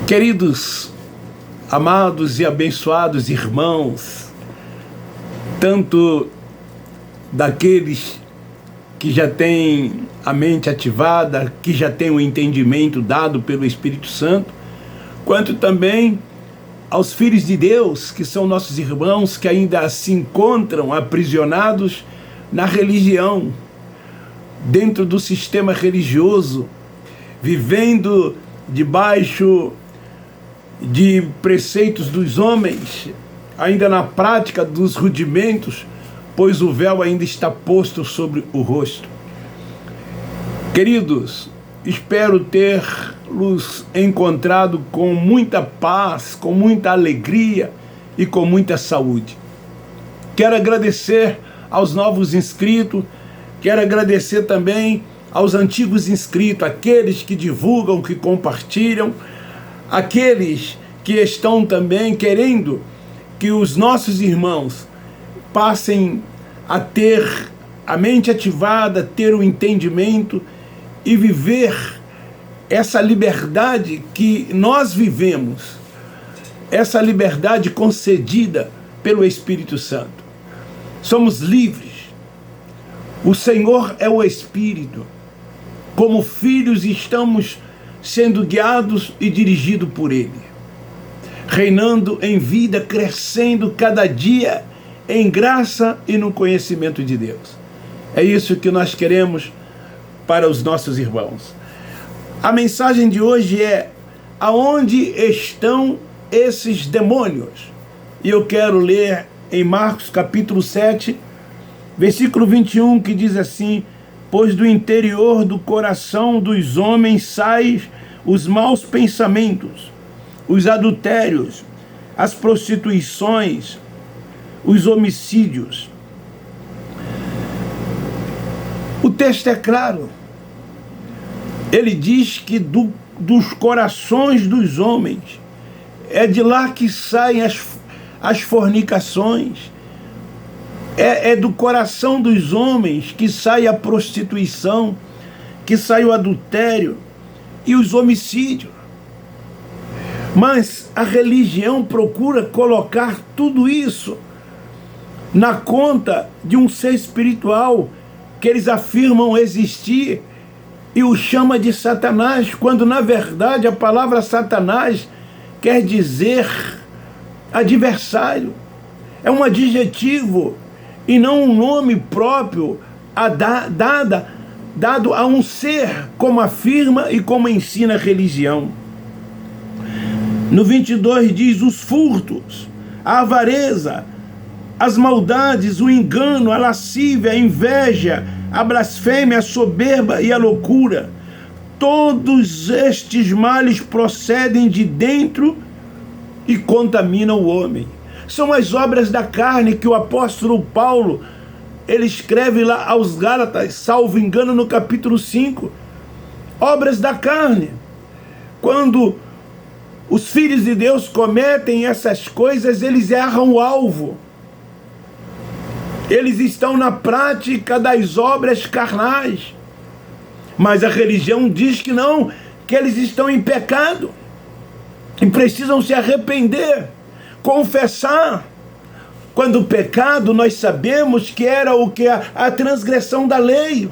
Queridos, amados e abençoados irmãos, tanto daqueles que já têm a mente ativada, que já têm o entendimento dado pelo Espírito Santo, quanto também aos filhos de Deus, que são nossos irmãos, que ainda se encontram aprisionados na religião, dentro do sistema religioso, vivendo debaixo de preceitos dos homens, ainda na prática dos rudimentos, pois o véu ainda está posto sobre o rosto. Queridos, espero ter-los encontrado com muita paz, com muita alegria e com muita saúde. Quero agradecer aos novos inscritos, quero agradecer também aos antigos inscritos, aqueles que divulgam, que compartilham, aqueles que estão também querendo que os nossos irmãos passem a ter a mente ativada, ter o entendimento e viver essa liberdade que nós vivemos, essa liberdade concedida pelo Espírito Santo. Somos livres. O Senhor é o Espírito. Como filhos estamos sendo guiados e dirigidos por Ele, reinando em vida, crescendo cada dia em graça e no conhecimento de Deus. É isso que nós queremos para os nossos irmãos. A mensagem de hoje é: aonde estão esses demônios? E eu quero ler em Marcos capítulo 7, versículo 21, que diz assim: pois do interior do coração dos homens saem os maus pensamentos, os adultérios, as prostituições, os homicídios. O texto é claro. Ele diz que dos corações dos homens, é de lá que saem as fornicações, é do coração dos homens que sai a prostituição, que sai o adultério e os homicídios. Mas a religião procura colocar tudo isso na conta de um ser espiritual que eles afirmam existir e o chama de Satanás, quando na verdade a palavra Satanás quer dizer adversário. É um adjetivo e não um nome próprio dado a um ser, como afirma e como ensina a religião. No 22 diz: os furtos, a avareza, as maldades, o engano, a lascívia, a inveja, a blasfêmia, a soberba e a loucura. Todos estes males procedem de dentro e contaminam o homem. São as obras da carne que o apóstolo Paulo, ele escreve lá aos Gálatas, salvo engano, no capítulo 5. Obras da carne. Quando os filhos de Deus cometem essas coisas, eles erram o alvo. Eles estão na prática das obras carnais. Mas a religião diz que não, que eles estão em pecado e precisam se arrepender, confessar. Quando o pecado, nós sabemos que era o que? A transgressão da lei.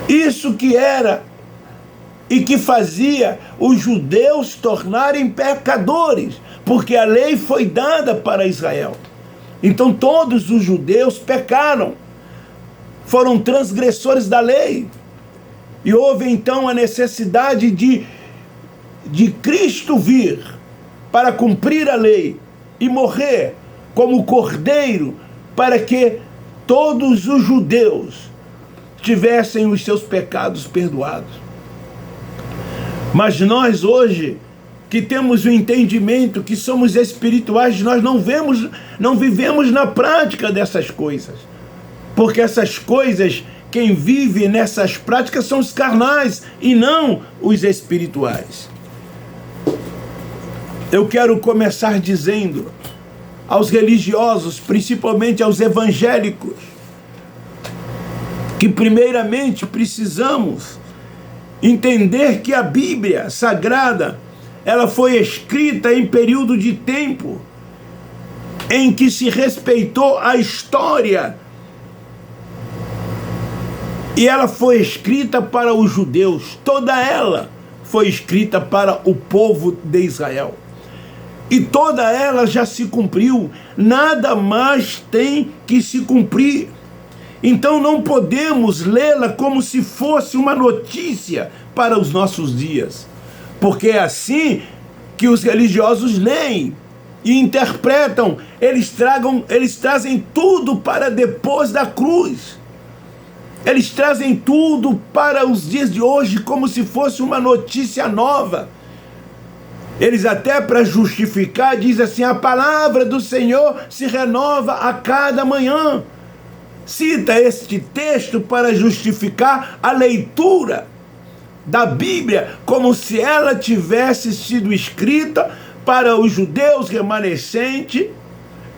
Isso que era e que fazia os judeus tornarem pecadores, porque a lei foi dada para Israel. Então todos os judeus pecaram, foram transgressores da lei. E houve então a necessidade de Cristo vir para cumprir a lei e morrer como cordeiro, para que todos os judeus tivessem os seus pecados perdoados. Mas nós hoje, que temos o entendimento que somos espirituais, nós não vivemos na prática dessas coisas, porque essas coisas, quem vive nessas práticas são os carnais e não os espirituais. Eu quero começar dizendo aos religiosos, principalmente aos evangélicos, que primeiramente precisamos entender que a Bíblia Sagrada, ela foi escrita em período de tempo em que se respeitou a história, e ela foi escrita para os judeus, toda ela foi escrita para o povo de Israel. E toda ela já se cumpriu, nada mais tem que se cumprir. Então não podemos lê-la como se fosse uma notícia para os nossos dias, porque é assim que os religiosos leem e interpretam. Eles trazem tudo para depois da cruz. Eles trazem tudo para os dias de hoje como se fosse uma notícia nova. Eles até, para justificar, dizem assim: a palavra do Senhor se renova a cada manhã. Cita este texto para justificar a leitura da Bíblia como se ela tivesse sido escrita para os judeus remanescentes,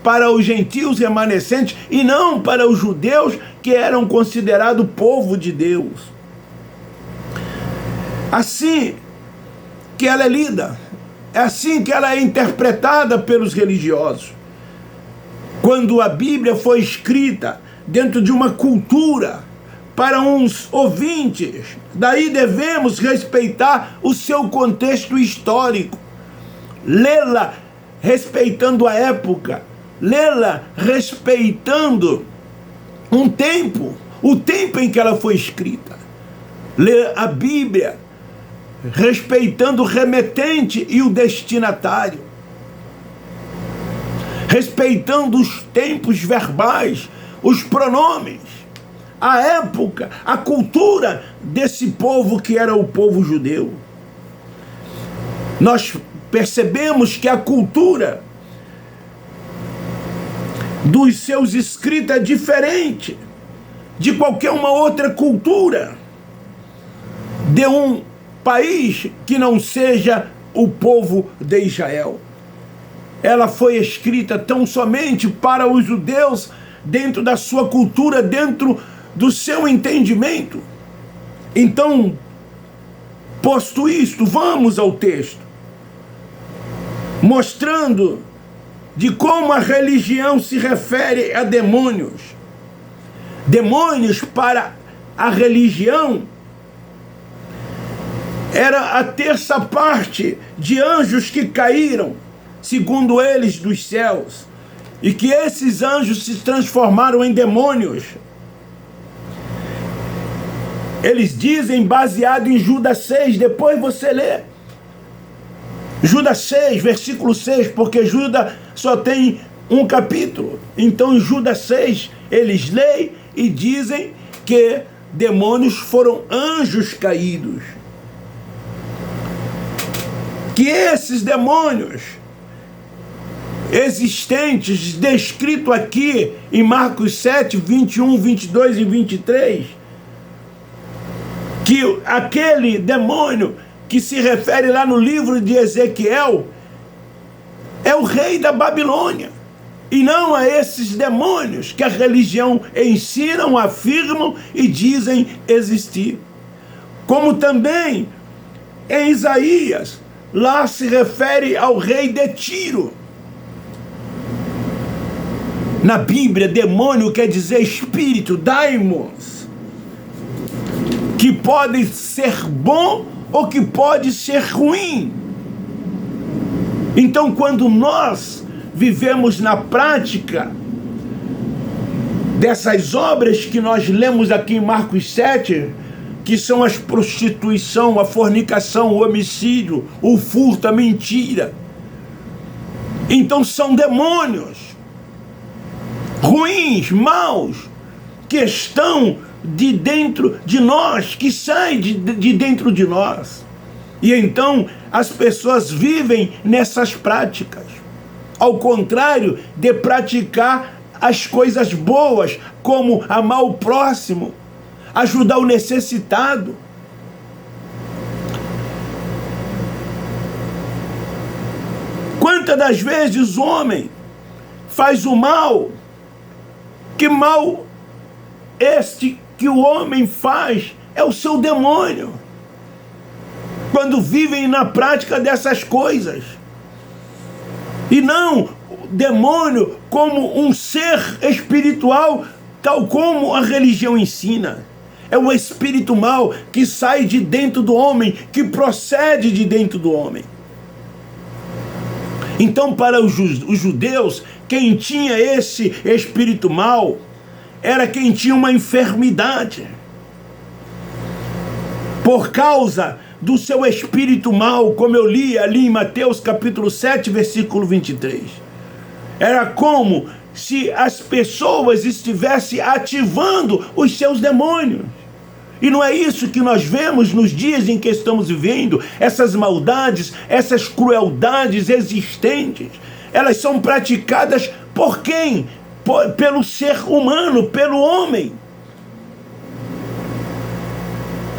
para os gentios remanescentes, e não para os judeus que eram considerados povo de Deus. Assim que ela é lida, é assim que ela é interpretada pelos religiosos. Quando a Bíblia foi escrita dentro de uma cultura para uns ouvintes, daí devemos respeitar o seu contexto histórico, lê-la respeitando a época, lê-la respeitando um tempo, o tempo em que ela foi escrita. Lê a Bíblia respeitando o remetente e o destinatário, respeitando os tempos verbais, os pronomes, a época, a cultura desse povo que era o povo judeu. Nós percebemos que a cultura dos seus escritos é diferente de qualquer uma outra cultura de um país que não seja o povo de Israel. Ela foi escrita tão somente para os judeus, dentro da sua cultura, dentro do seu entendimento. Então, posto isto, vamos ao texto, mostrando de como a religião se refere a demônios. Demônios para a religião era a terça parte de anjos que caíram, segundo eles, dos céus, e que esses anjos se transformaram em demônios. Eles dizem, baseado em Judas 6, depois você lê Judas 6, versículo 6, porque Judas só tem um capítulo. Então em Judas 6 eles leem e dizem que demônios foram anjos caídos, que esses demônios existentes, descrito aqui em Marcos 7, 21, 22 e 23, que aquele demônio que se refere lá no livro de Ezequiel é o rei da Babilônia, e não a esses demônios que a religião ensinam, afirmam e dizem existir. Como também em Isaías, lá se refere ao rei de Tiro. Na Bíblia, demônio quer dizer espírito, daimons, que pode ser bom ou que pode ser ruim. Então, quando nós vivemos na prática dessas obras que nós lemos aqui em Marcos 7, que são a prostituição, a fornicação, o homicídio, o furto, a mentira, então são demônios ruins, maus, que estão de dentro de nós, que saem de dentro de nós. E então as pessoas vivem nessas práticas, ao contrário de praticar as coisas boas, como amar o próximo, ajudar o necessitado. Quantas das vezes o homem faz o mal, que mal este que o homem faz é o seu demônio. quando vivem na prática dessas coisas. E não o demônio como um ser espiritual, tal como a religião ensina. É o espírito mau que sai de dentro do homem, que procede de dentro do homem. Então, para os judeus, quem tinha esse espírito mau era quem tinha uma enfermidade. Por causa do seu espírito mau, como eu li ali em Mateus capítulo 7, versículo 23. Era como se as pessoas estivessem ativando os seus demônios. E não é isso que nós vemos nos dias em que estamos vivendo. Essas maldades, essas crueldades existentes, elas são praticadas por quem? Pelo ser humano, pelo homem.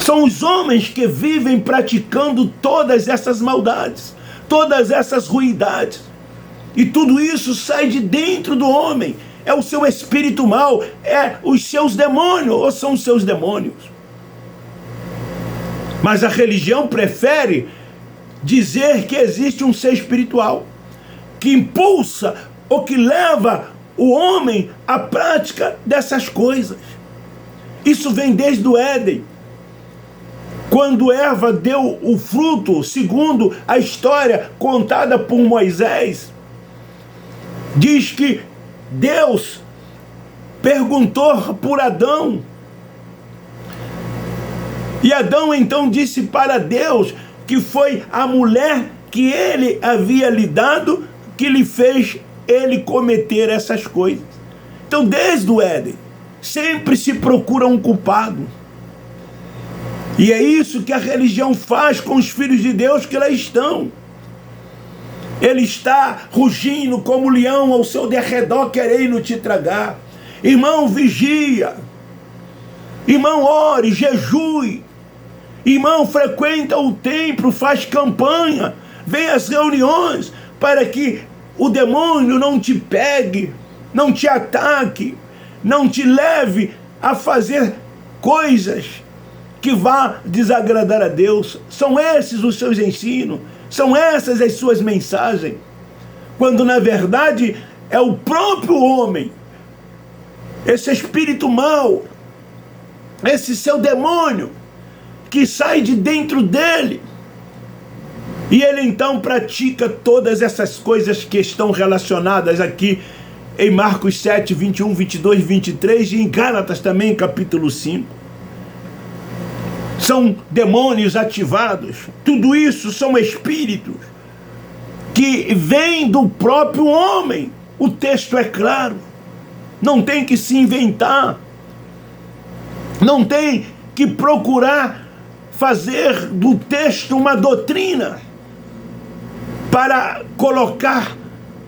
São os homens que vivem praticando todas essas maldades, todas essas ruindades. E tudo isso sai de dentro do homem. É o seu espírito mau, é os seus demônios, ou são os seus demônios. Mas a religião prefere dizer que existe um ser espiritual que impulsa ou que leva o homem à prática dessas coisas. Isso vem desde o Éden, quando Eva deu o fruto, segundo a história contada por Moisés. Diz que Deus perguntou por Adão, e Adão então disse para Deus que foi a mulher que ele havia lhe dado que lhe fez ele cometer essas coisas. Então, desde o Éden, sempre se procura um culpado. E é isso que a religião faz com os filhos de Deus que lá estão. Ele está rugindo como leão ao seu derredor, querendo te tragar. Irmão, vigia. Irmão, ore, jejue. Irmão, frequenta o templo, faz campanha, vem às reuniões, para que o demônio não te pegue, não te ataque, não te leve a fazer coisas que vá desagradar a Deus. São esses os seus ensinos, são essas as suas mensagens, quando na verdade é o próprio homem, esse espírito mau, esse seu demônio, que sai de dentro dele, e ele então pratica todas essas coisas que estão relacionadas aqui em Marcos 7, 21, 22, 23 e em Gálatas também, capítulo 5. São demônios ativados. Tudo isso são espíritos que vêm do próprio homem. O texto é claro. Não tem que se inventar. Não tem que procurar fazer do texto uma doutrina para colocar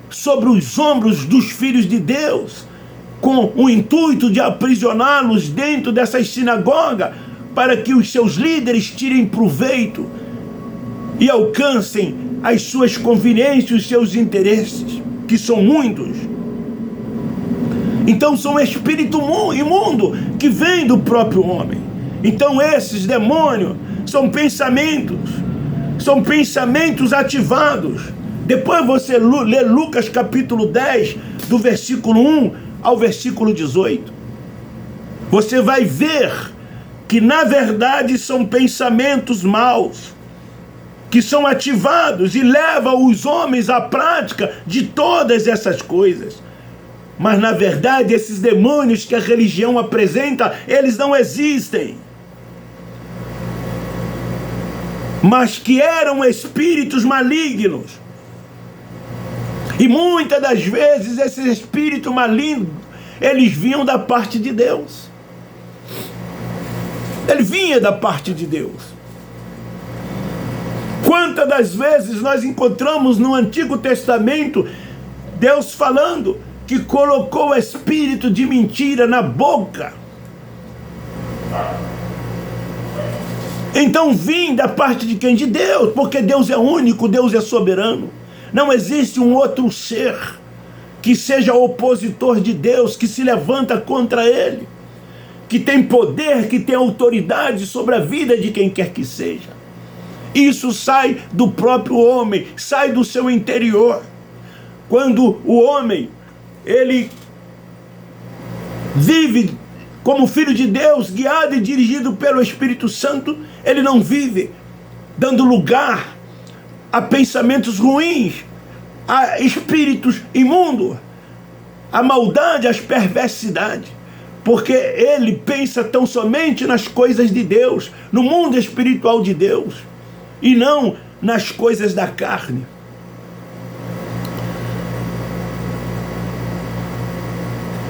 sobre os ombros dos filhos de Deus, com o intuito de aprisioná-los dentro dessas sinagogas, para que os seus líderes tirem proveito e alcancem as suas conveniências, os seus interesses, que são muitos. Então são espírito imundo que vem do próprio homem. Então esses demônios são pensamentos ativados. Depois você lê Lucas capítulo 10, do versículo 1 ao versículo 18. Você vai ver que na verdade são pensamentos maus, que são ativados e levam os homens à prática de todas essas coisas. Mas na verdade esses demônios que a religião apresenta, eles não existem, mas que eram espíritos malignos. E muitas das vezes esses espíritos malignos, eles vinham da parte de Deus. Ele vinha da parte de Deus. Quantas das vezes nós encontramos no Antigo Testamento Deus falando que colocou o espírito de mentira na boca. Então vim da parte de quem? De Deus, porque Deus é único, Deus é soberano. Não existe um outro ser que seja opositor de Deus, que se levanta contra Ele, que tem poder, que tem autoridade sobre a vida de quem quer que seja. Isso sai do próprio homem, sai do seu interior. Quando o homem, ele vive como filho de Deus, guiado e dirigido pelo Espírito Santo, ele não vive dando lugar a pensamentos ruins, a espíritos imundos, a maldade, as perversidades, porque ele pensa tão somente nas coisas de Deus, no mundo espiritual de Deus, e não nas coisas da carne.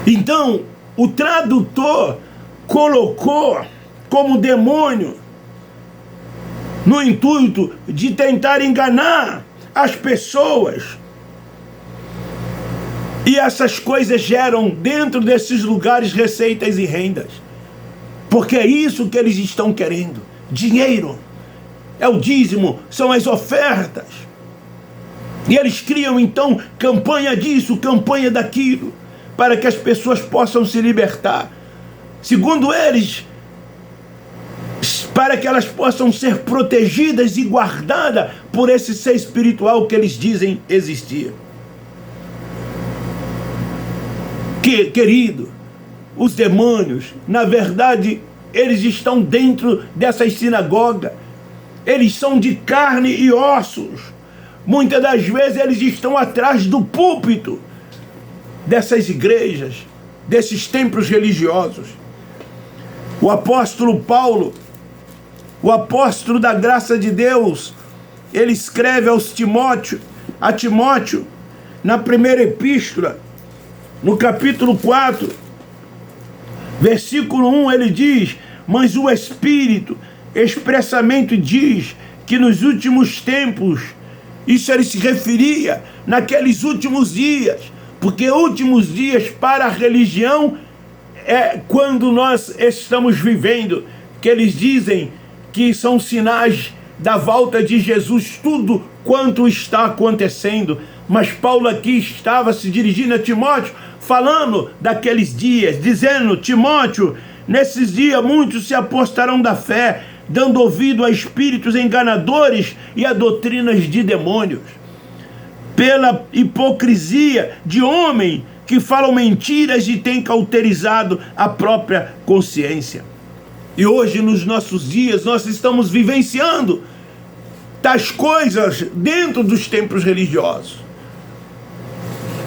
Então, o tradutor colocou como demônio no intuito de tentar enganar as pessoas. E essas coisas geram dentro desses lugares receitas e rendas. Porque é isso que eles estão querendo. Dinheiro. É o dízimo, são as ofertas. E eles criam então campanha disso, campanha daquilo, para que as pessoas possam se libertar. Segundo eles, para que elas possam ser protegidas e guardadas por esse ser espiritual que eles dizem existir. Querido, os demônios, na verdade, eles estão dentro dessas sinagogas. Eles são de carne e ossos. Muitas das vezes eles estão atrás do púlpito dessas igrejas, desses templos religiosos. O apóstolo Paulo, o apóstolo da graça de Deus, ele escreve a Timóteo, na primeira epístola, no capítulo 4, versículo 1, ele diz: mas o Espírito expressamente diz que nos últimos tempos, isso ele se referia naqueles últimos dias, porque últimos dias para a religião é quando nós estamos vivendo, que eles dizem que são sinais da volta de Jesus, tudo quanto está acontecendo. Mas Paulo aqui estava se dirigindo a Timóteo, falando daqueles dias, dizendo: Timóteo, nesses dias muitos se apostarão da fé, dando ouvido a espíritos enganadores e a doutrinas de demônios, pela hipocrisia de homem que falam mentiras e têm cauterizado a própria consciência. E hoje, nos nossos dias, nós estamos vivenciando tais coisas dentro dos templos religiosos.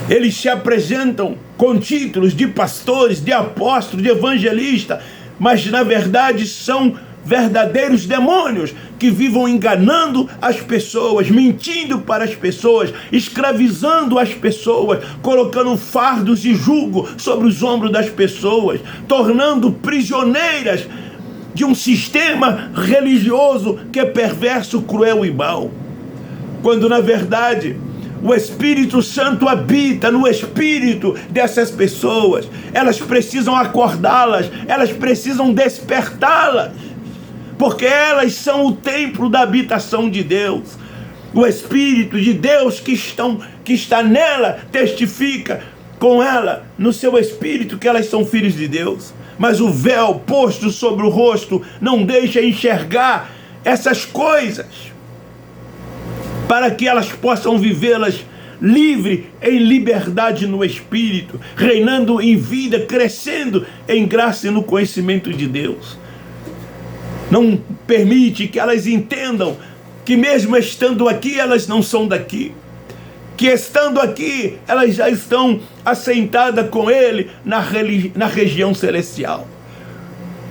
Eles se apresentam com títulos de pastores, de apóstolos, de evangelista, mas na verdade são verdadeiros demônios que vivam enganando as pessoas, mentindo para as pessoas, escravizando as pessoas, colocando fardos de jugo sobre os ombros das pessoas, tornando prisioneiras de um sistema religioso que é perverso, cruel e mau. Quando na verdade o Espírito Santo habita no espírito dessas pessoas, elas precisam acordá-las, elas precisam despertá-las, porque elas são o templo da habitação de Deus. O Espírito de Deus que está nela testifica com ela, no seu espírito, que elas são filhos de Deus. Mas o véu posto sobre o rosto não deixa enxergar essas coisas, para que elas possam vivê-las livre, em liberdade no Espírito, reinando em vida, crescendo em graça e no conhecimento de Deus. Não permite que elas entendam que mesmo estando aqui, elas não são daqui. Que estando aqui, elas já estão assentadas com Ele na região celestial.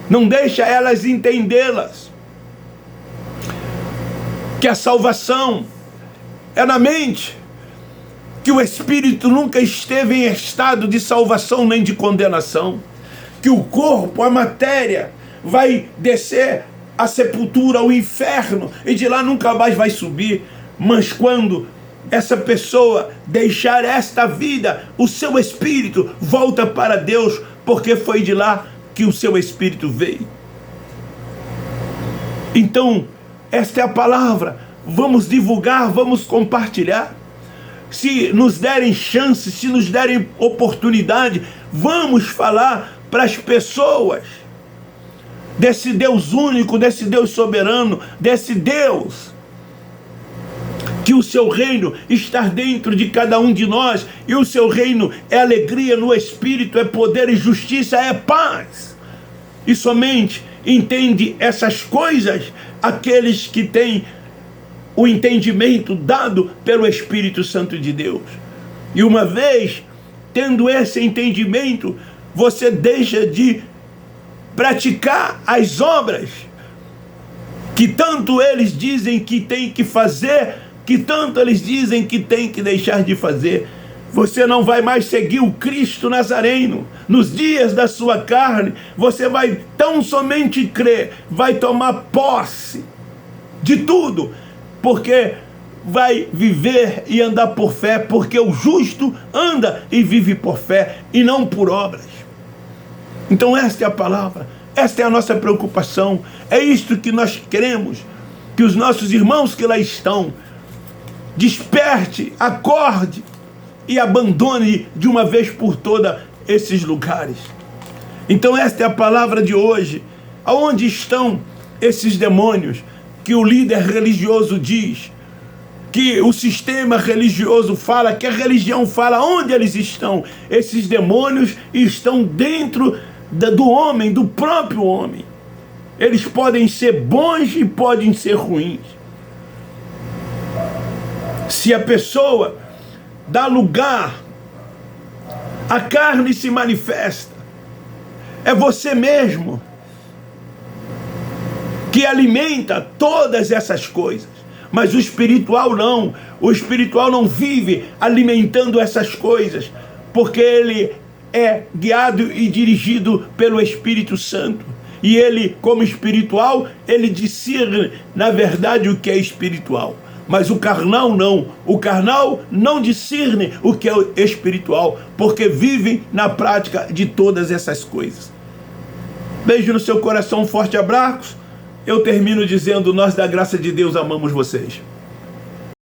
Não deixa elas entendê-las que a salvação é na mente, que o Espírito nunca esteve em estado de salvação nem de condenação, que o corpo, a matéria, vai descer à sepultura, ao inferno, e de lá nunca mais vai subir. Mas quando essa pessoa deixar esta vida, o seu espírito volta para Deus, porque foi de lá que o seu espírito veio. Então, esta é a palavra. Vamos divulgar, vamos compartilhar. Se nos derem chance, se nos derem oportunidade, vamos falar para as pessoas desse Deus único, desse Deus soberano, desse Deus que o seu reino está dentro de cada um de nós, e o seu reino é alegria no Espírito, é poder e justiça, é paz. E somente entende essas coisas aqueles que têm o entendimento dado pelo Espírito Santo de Deus. E uma vez tendo esse entendimento, você deixa de praticar as obras que tanto eles dizem que tem que fazer, que tanto eles dizem que tem que deixar de fazer. Você não vai mais seguir o Cristo Nazareno. Nos dias da sua carne, você vai tão somente crer, vai tomar posse de tudo, porque vai viver e andar por fé, porque o justo anda e vive por fé e não por obras. Então esta é a palavra, esta é a nossa preocupação, é isto que nós queremos, que os nossos irmãos que lá estão, desperte, acorde e abandone de uma vez por todas esses lugares. Então esta é a palavra de hoje. Aonde estão esses demônios que o líder religioso diz, que o sistema religioso fala, que a religião fala? Onde eles estão? Esses demônios estão dentro do homem, do próprio homem. Eles podem ser bons e podem ser ruins. Se a pessoa dá lugar, a carne se manifesta. É você mesmo que alimenta todas essas coisas. Mas o espiritual não. O espiritual não vive alimentando essas coisas, porque ele é guiado e dirigido pelo Espírito Santo. E ele, como espiritual, ele discerne, na verdade, o que é espiritual. Mas o carnal não. O carnal não discerne o que é espiritual, porque vivem na prática de todas essas coisas. Beijo no seu coração, um forte abraço. Eu termino dizendo: nós da graça de Deus amamos vocês.